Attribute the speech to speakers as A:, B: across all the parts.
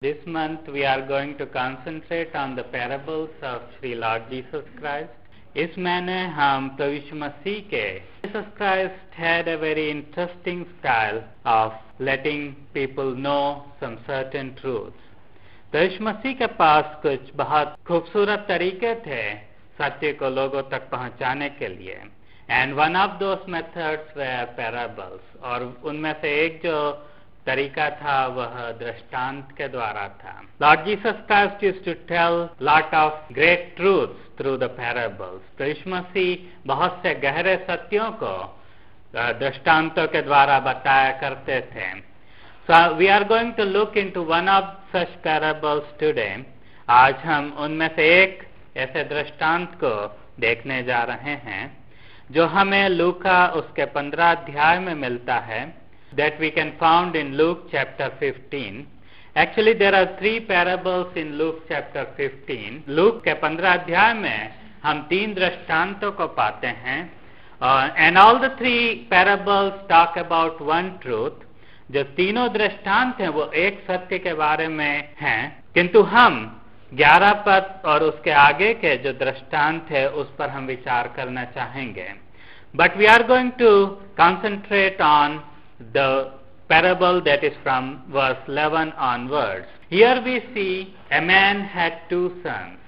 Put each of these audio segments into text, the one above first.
A: This month we are going to concentrate on the parables of Sri Lord Jesus Christ. इस महीने हम प्रभु यीशु मसीह के Jesus Christ had a very interesting style of letting people know some certain truths. प्रभु यीशु मसीह के पास कुछ बहुत खूबसूरत तरीके थे सत्य को लोगों तक पहुंचाने के लिए. And one of those methods were parables. और उनमें से एक जो तरीका था वह दृष्टांत के द्वारा था. Lord Jesus Christ used to tell lot of great truths through the parables. प्रभु यीशु मसीह बहुत से गहरे सत्यों को दृष्टांतों के द्वारा बताया करते थे. So we are going to look into one of such parables today. आज हम उनमें से एक ऐसे दृष्टांत को देखने जा रहे हैं जो हमें लूका उसके 15 अध्याय में मिलता है. That we can found in Luke chapter 15. Actually there are 3 parables in Luke chapter 15. Luke के 15 अध्याय में हम 3 दृष्टांतों को पाते हैं. And all the 3 parables talk about one truth. जो तीनों दृष्टांत हैं वो एक सत्य के बारे में हैं, किंतु हम 11 पद और उसके आगे के जो दृष्टांत है उस पर हम विचार करना चाहेंगे. But we are going to concentrate on the parable that is from verse 11 onwards. Here we see a man had 2 sons.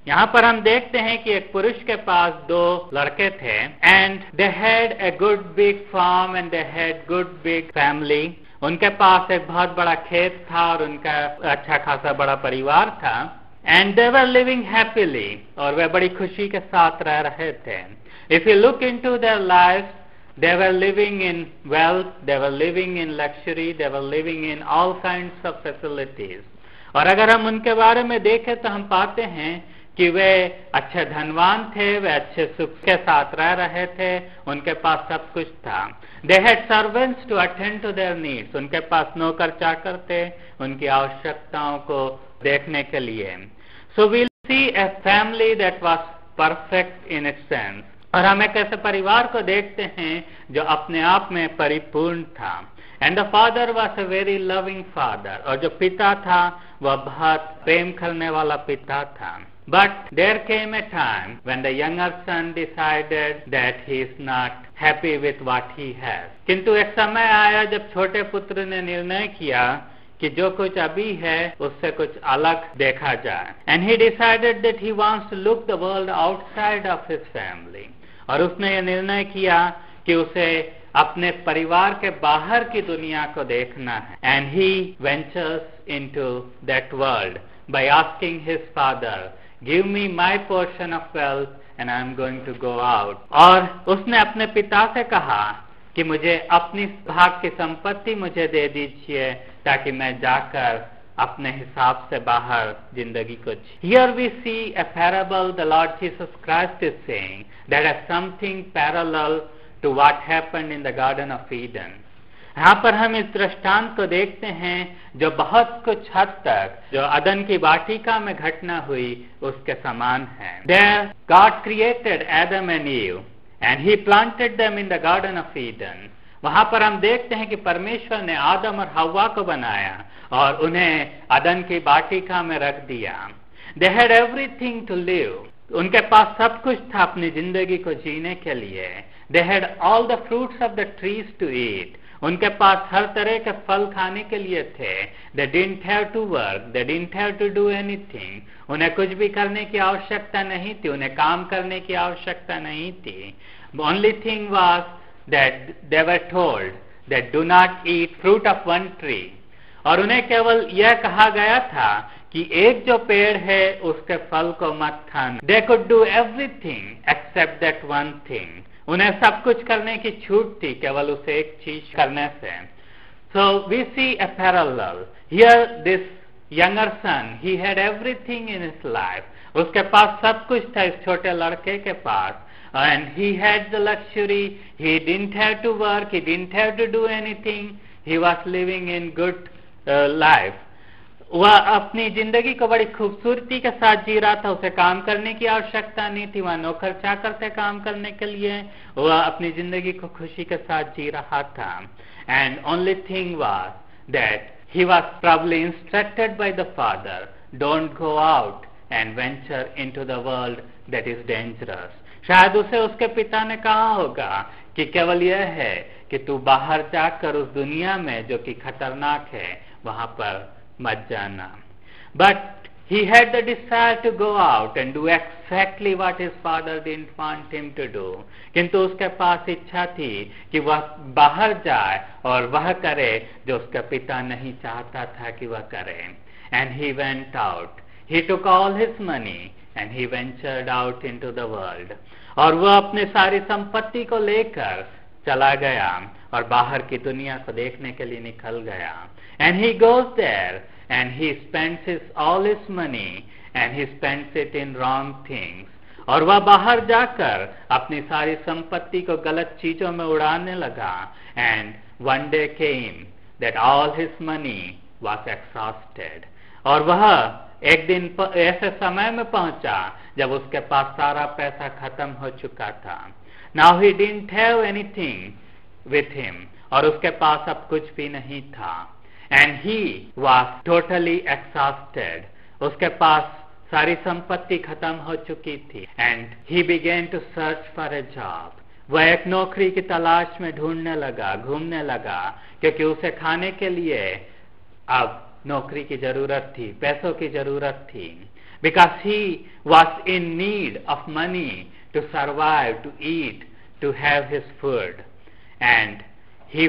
A: यहाँ पर हम देखते हैं कि एक पुरुष के पास 2 लड़के थे. And they had a good big farm and they had good big family. उनके पास एक बहुत बड़ा खेत था और उनका अच्छा खासा बड़ा परिवार था. And they were living happily. और वे बड़ी खुशी के साथ रह रहे थे. If you look into their lives, they were living in wealth, they were living in luxury, they were living in all kinds of facilities. और अगर हम उनके बारे में देखें तो हम पाते हैं कि वे अच्छे धनवान थे, वे अच्छे सुख के साथ रह रहे थे, उनके पास सब कुछ था. They had servants to attend to their needs. उनके पास नौकर चाकर थे उनकी आवश्यकताओं को देखने के लिए. So we'll see a family that was perfect in its sense. और हम एक ऐसे परिवार को देखते हैं जो अपने आप में परिपूर्ण था. And the father was a very loving father. और जो पिता था वह बहुत प्रेम करने वाला पिता था. But there came a time when the younger son decided that he is not happy with what he has. किंतु एक समय आया जब छोटे पुत्र ने निर्णय किया कि जो कुछ अभी है उससे कुछ अलग देखा जाए. And he decided that he wants to look the world outside of his family. और उसने ये निर्णय किया कि उसे अपने परिवार के बाहर की दुनिया को देखना है. And he ventures into that world by asking his father, give me my portion of wealth and I am going to go out. और उसने अपने पिता से कहा कि मुझे अपनी भाग की संपत्ति मुझे दे दीजिए ताकि मैं जाकर अपने हिसाब से बाहर जिंदगी को जी. Here we see a parable the Lord Jesus Christ is saying that is something parallel to what happened in the Garden of Eden. यहाँ पर हम इस दृष्टांत को देखते हैं जो बहुत कुछ हद तक जो अदन की वाटिका में घटना हुई उसके समान है. There God created Adam and Eve and He planted them in the Garden of Eden. वहां पर हम देखते हैं कि परमेश्वर ने आदम और हव्वा को बनाया और उन्हें अदन की वाटिका में रख दिया. They had everything to live. उनके पास सब कुछ था अपनी जिंदगी को जीने के लिए. They had all the fruits of the trees to eat. उनके पास हर तरह के फल खाने के लिए थे. They didn't have to work. They didn't have to do anything. उन्हें कुछ भी करने की आवश्यकता नहीं थी, उन्हें काम करने की आवश्यकता नहीं थी. The only thing was that they were told that do not eat fruit of one tree. और उन्हें केवल यह कहा गया था कि एक जो पेड़ है उसके फल को मत खाना. They could do everything except that one thing. उन्हें सब कुछ करने की छूट थी केवल उस एक चीज करने से. So we see a parallel. Here this younger son, he had everything in his life. उसके पास सब कुछ था इस छोटे लड़के के पास. And he had the luxury. He didn't have to work. He didn't have to do anything. He was living in good life. वह अपनी जिंदगी को बड़ी खूबसूरती के साथ जी रहा था. उसे काम करने की आवश्यकता नहीं थी. वह नौकर चाकर थे काम करने के लिए. वह अपनी जिंदगी को खुशी के साथ जी रहा था. And only thing was that he was probably instructed by the father, don't go out and venture into the world that is dangerous. शायद उसे उसके पिता ने कहा होगा कि केवल यह है कि तू बाहर जाकर उस दुनिया में जो कि खतरनाक है वहां पर मत जाना. But he had the desire to go out and do exactly what his father didn't want him to do. किंतु उसके पास इच्छा थी कि वह बाहर जाए और वह करे जो उसका पिता नहीं चाहता था कि वह करे. And he went out. He took all his money and he ventured out into the world. और वह अपने सारी संपत्ति को लेकर चला गया और बाहर की दुनिया को देखने के लिए निकल गया. And he goes there and he spends all his money and he spends it in wrong things. और वह बाहर जाकर अपनी सारी संपत्ति को गलत चीजों में उड़ाने लगा. And one day came that all his money was exhausted. और वह एक दिन ऐसे समय में पहुंचा जब उसके पास सारा पैसा खत्म हो चुका था. Now he didn't have anything with him. और उसके पास अब कुछ भी नहीं था. And he was totally exhausted. उसके पास सारी संपत्ति खत्म हो चुकी थी. And he began to search for a job. वह एक नौकरी की तलाश में ढूंढने लगा, घूमने लगा, क्योंकि उसे खाने के लिए अब नौकरी की जरूरत थी, पैसों की जरूरत थी. Because he was in need of money to survive, to eat, to have his food. And he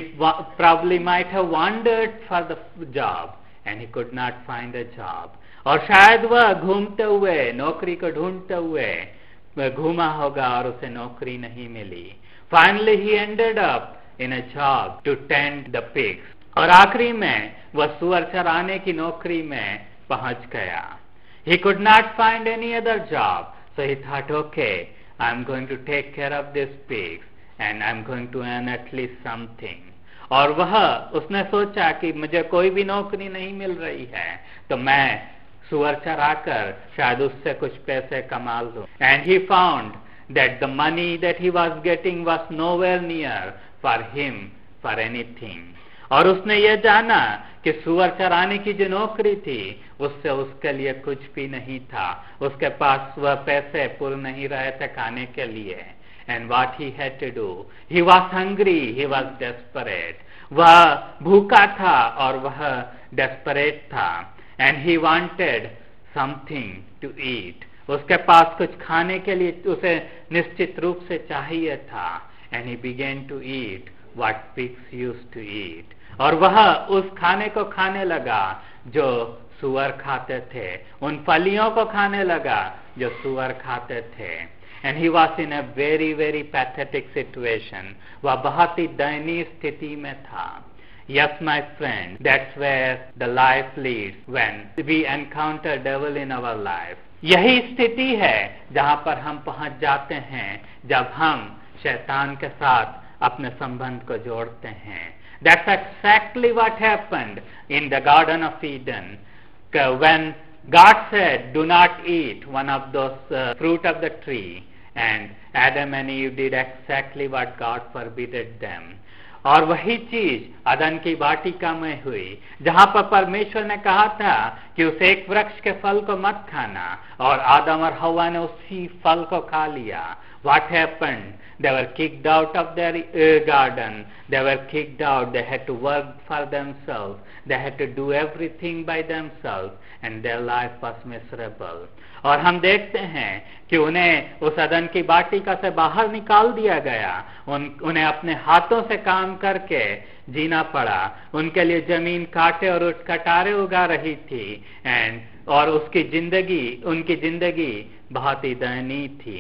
A: probably might have wandered for the job and he could not find a job. और शायद वह घूमते हुए, नौकरी को ढूंढते हुए घूमा होगा और उसे नौकरी नहीं मिली. Finally he ended up in a job to tend the pigs. और आखिरी में वह सुअर चराने की नौकरी में पहुंच गया. He could not find any other job, so he thought, okay, I'm going to take care of these pigs and I'm going to earn at least something. और वह उसने सोचा कि मुझे कोई भी नौकरी नहीं मिल रही है तो मैं सुअर चराकर शायद उससे कुछ पैसे कमा लूं. And he found that the money that he was getting was nowhere near for him for anything. और उसने ये जाना कि सुअर चराने की जो नौकरी थी उससे उसके लिए कुछ भी नहीं था. उसके पास वह पैसे पूरे नहीं रहे थे खाने के लिए. And what he had to do, he was hungry, he was desperate. वह भूखा था और वह desperate था. And he wanted something to eat. उसके पास कुछ खाने के लिए उसे निश्चित रूप से चाहिए था. And he began to eat what pigs used to eat. और वह उस खाने को खाने लगा जो सुअर खाते थे, उन फलियों को खाने लगा जो सुअर खाते थे. And he was in a very very pathetic situation. वह बहुत ही दयनीय स्थिति में था. Yes, my friend, that's where the life leads when we encounter devil in our life. यही स्थिति है जहां पर हम पहुंच जाते हैं जब हम शैतान के साथ अपने संबंध को जोड़ते हैं. That's exactly what happened in the Garden of Eden. When God said, do not eat one of those fruit of the tree, and Adam and Eve did exactly what God forbid them. और वही चीज अदन की वाटिका में हुई जहां पर परमेश्वर ने कहा था कि उस एक वृक्ष के फल को मत खाना, और आदम और हवा ने उसी फल को खा लिया. What happened? They were kicked out of their garden. They were kicked out. They had to work for themselves. They had to do everything by themselves, and their life was miserable. और हम देखते हैं कि उन्हें उस अदन की वाटिका से बाहर निकाल दिया गया. उन्हें अपने हाथों से काम करके जीना पड़ा. उनके लिए जमीन कांटे और कटारे उगा रही थी. और उनकी जिंदगी बहुत ही दयनीय थी.